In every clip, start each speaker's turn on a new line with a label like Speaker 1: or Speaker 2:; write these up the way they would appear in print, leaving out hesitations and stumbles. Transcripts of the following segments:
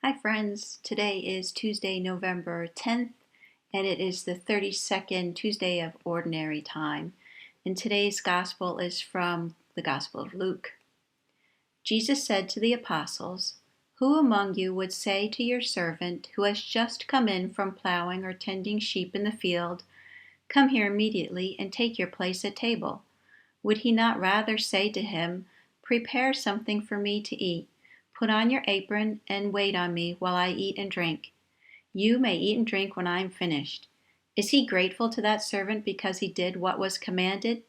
Speaker 1: Hi friends, today is Tuesday, November 10th, and it is the 32nd Tuesday of Ordinary Time. And today's Gospel is from the Gospel of Luke. Jesus said to the apostles, "Who among you would say to your servant who has just come in from plowing or tending sheep in the field, 'Come here immediately and take your place at table'? Would he not rather say to him, 'Prepare something for me to eat. Put on your apron and wait on me while I eat and drink. You may eat and drink when I am finished'? Is he grateful to that servant because he did what was commanded?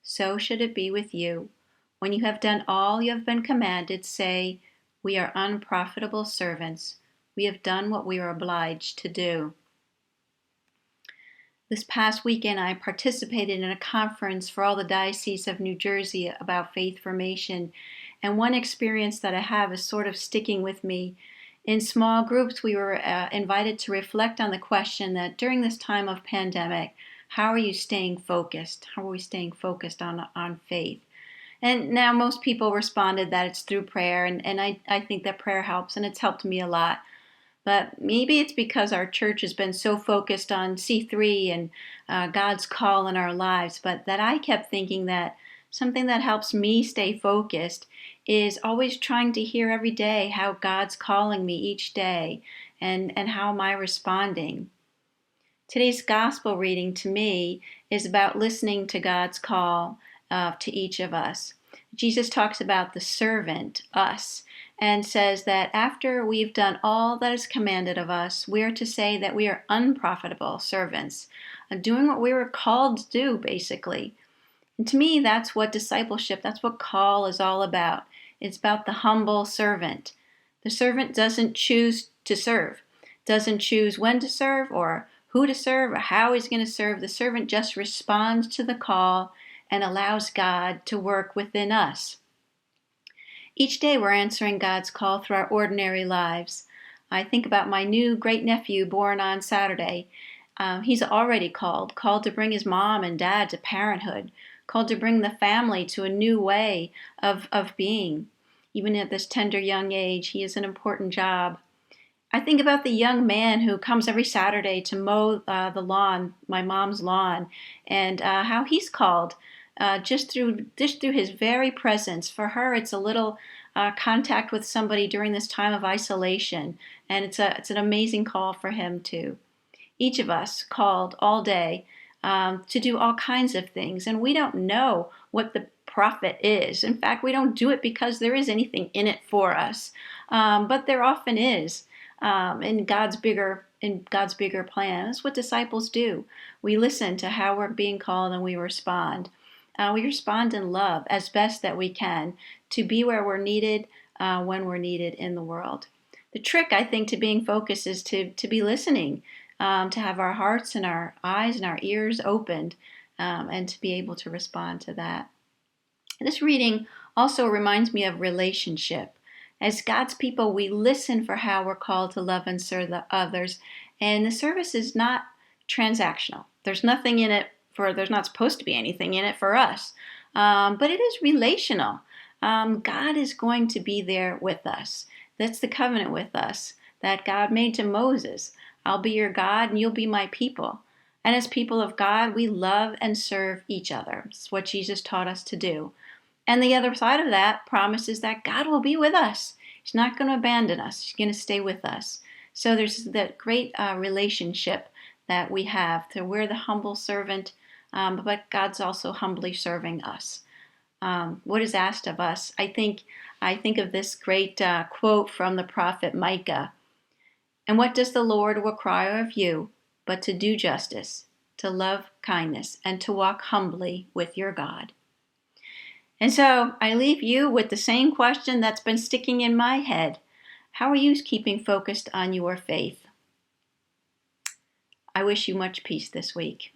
Speaker 1: So should it be with you. When you have done all you have been commanded, say, 'We are unprofitable servants. We have done what we are obliged to do.'" This past weekend, I participated in a conference for all the dioceses of New Jersey about faith formation. And one experience that I have is sort of sticking with me. In small groups, we were invited to reflect on the question that during this time of pandemic, how are you staying focused? How are we staying focused on faith? And now most people responded that it's through prayer. And I think that prayer helps, and it's helped me a lot. But maybe it's because our church has been so focused on C3 and God's call in our lives, but that I kept thinking that something that helps me stay focused is always trying to hear every day how God's calling me each day and how am I responding. Today's gospel reading to me is about listening to God's call to each of us. Jesus talks about the servant, us, and says that after we've done all that is commanded of us, we are to say that we are unprofitable servants, doing what we were called to do, basically. And to me, that's what discipleship, that's what call is all about. It's about the humble servant. The servant doesn't choose to serve, doesn't choose when to serve or who to serve or how he's going to serve. The servant just responds to the call and allows God to work within us. Each day we're answering God's call through our ordinary lives. I think about my new great-nephew born on Saturday. He's already called to bring his mom and dad to parenthood, called to bring the family to a new way of being. Even at this tender young age, he has an important job. I think about the young man who comes every Saturday to mow the lawn, my mom's lawn, and how he's called just through his very presence. For her, it's a little contact with somebody during this time of isolation, and it's an amazing call for him too. Each of us called all day to do all kinds of things, and we don't know what the profit is. In fact, we don't do it because there is anything in it for us, but there often is in God's bigger plan. That's what disciples do. We listen to how we're being called and we respond. We respond in love as best that we can to be where we're needed when we're needed in the world. The trick, I think, to being focused is to be listening, to have our hearts and our eyes and our ears opened, and to be able to respond to that. This reading also reminds me of relationship. As God's people, we listen for how we're called to love and serve the others, and the service is not transactional. There's nothing in it there's not supposed to be anything in it for us, but it is relational. God is going to be there with us. That's the covenant with us that God made to Moses. I'll be your God and you'll be my people. And as people of God, we love and serve each other. It's what Jesus taught us to do. And the other side of that promises that God will be with us. He's not going to abandon us. He's going to stay with us. So there's that great relationship that we have. So we're the humble servant, but God's also humbly serving us. What is asked of us? I think of this great quote from the prophet Micah. "And what does the Lord require of you but to do justice, to love kindness, and to walk humbly with your God?" And so I leave you with the same question that's been sticking in my head. How are you keeping focused on your faith? I wish you much peace this week.